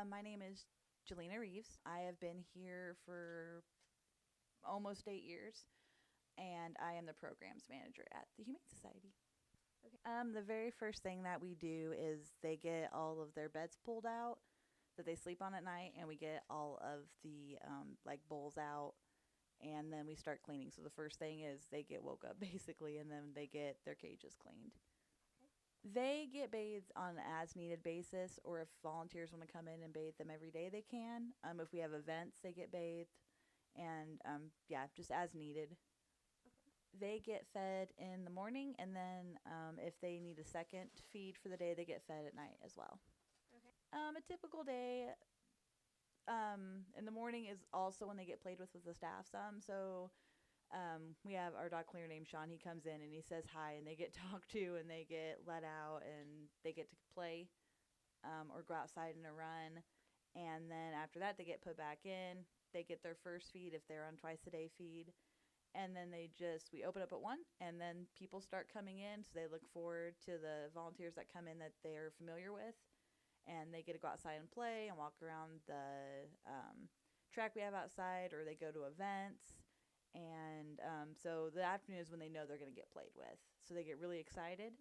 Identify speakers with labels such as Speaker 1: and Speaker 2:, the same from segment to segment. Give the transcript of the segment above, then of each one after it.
Speaker 1: My name is Jelena Reeves. I have been here for almost 8 years, and I am the programs manager at the Humane Society.
Speaker 2: Okay.
Speaker 1: The very first thing that we do is they get all of their beds pulled out that they sleep on at night, and we get all of the bowls out, and then we start cleaning. So the first thing is they get woke up basically, and then they get their cages cleaned.
Speaker 2: Okay.
Speaker 1: They get bathed on an as needed basis, or if volunteers want to come in and bathe them every day, they can. If we have events, they get bathed, and just as needed.
Speaker 2: Okay.
Speaker 1: They get fed in the morning, and then if they need a second feed for the day, they get fed at night as well.
Speaker 2: Okay.
Speaker 1: A typical day in the morning is also when they get played with the staff some. So we have our dog cleaner named Sean. He comes in and he says hi, and they get talked to, and they get let out, and they get to play or go outside in a run. And then after that, they get put back in. They get their first feed if they're on twice a day feed. And then we open up at 1, and then people start coming in. So they look forward to the volunteers that come in that they're familiar with. And they get to go outside and play and walk around the track we have outside, or they go to events. And so the afternoon is when they know they're going to get played with. So they get really excited.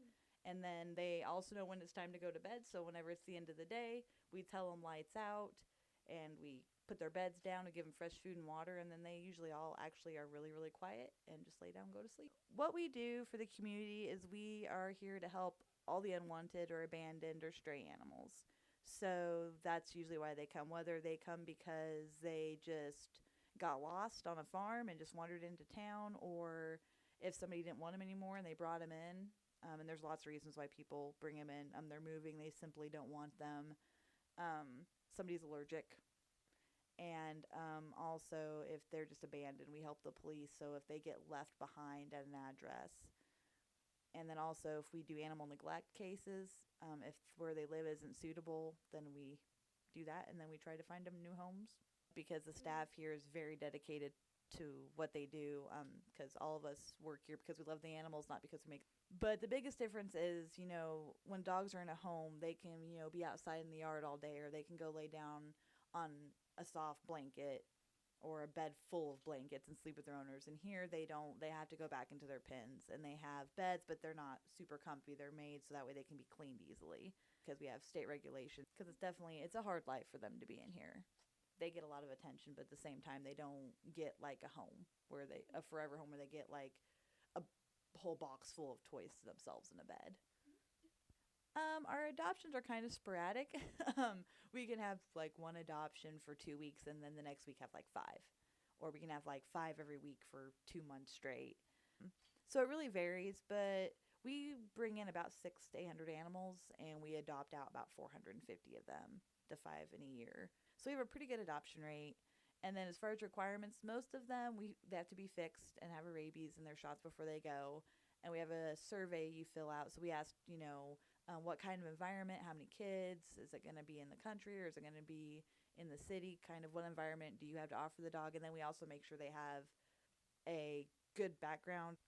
Speaker 1: And then they also know when it's time to go to bed. So whenever it's the end of the day, we tell them lights out, and we put their beds down and give them fresh food and water. And then they usually all actually are really, really quiet and just lay down and go to sleep. What we do for the community is we are here to help all the unwanted or abandoned or stray animals. So that's usually why they come, whether they come because they just got lost on a farm and just wandered into town, or if somebody didn't want them anymore and they brought them in. And there's lots of reasons why people bring them in. They're moving, they simply don't want them. Somebody's allergic. And also, if they're just abandoned, we help the police. So if they get left behind at an address. And then also, if we do animal neglect cases, if where they live isn't suitable, then we do that. And then we try to find them new homes. Because the staff here is very dedicated to what they do, because all of us work here because we love the animals, not because we make. But the biggest difference is, when dogs are in a home, they can, be outside in the yard all day, or they can go lay down on a soft blanket or a bed full of blankets and sleep with their owners. And here they don't. They have to go back into their pens, and they have beds, but they're not super comfy. They're made so that way they can be cleaned easily, because we have state regulations. Because it's a hard life for them to be in here. They get a lot of attention, but at the same time, they don't get like a forever home where they get like a whole box full of toys to themselves in a bed. Our adoptions are kind of sporadic. We can have like one adoption for 2 weeks, and then the next week have like 5. Or we can have like 5 every week for 2 months straight. So it really varies, but we bring in about 600 to 800 animals, and we adopt out about 450 of them to 5 in a year. So we have a pretty good adoption rate. And then as far as requirements, most of them, they have to be fixed and have a rabies and their shots before they go. And we have a survey you fill out. So we ask, what kind of environment, how many kids, is it going to be in the country, or is it going to be in the city? Kind of what environment do you have to offer the dog? And then we also make sure they have a good background.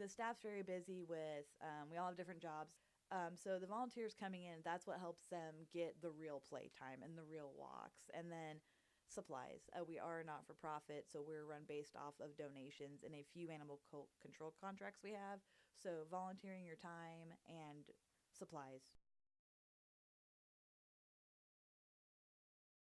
Speaker 1: The staff's very busy with, we all have different jobs. So the volunteers coming in, that's what helps them get the real playtime and the real walks. And then supplies. We are not for profit, so we're run based off of donations and a few animal control contracts we have. So volunteering your time and supplies.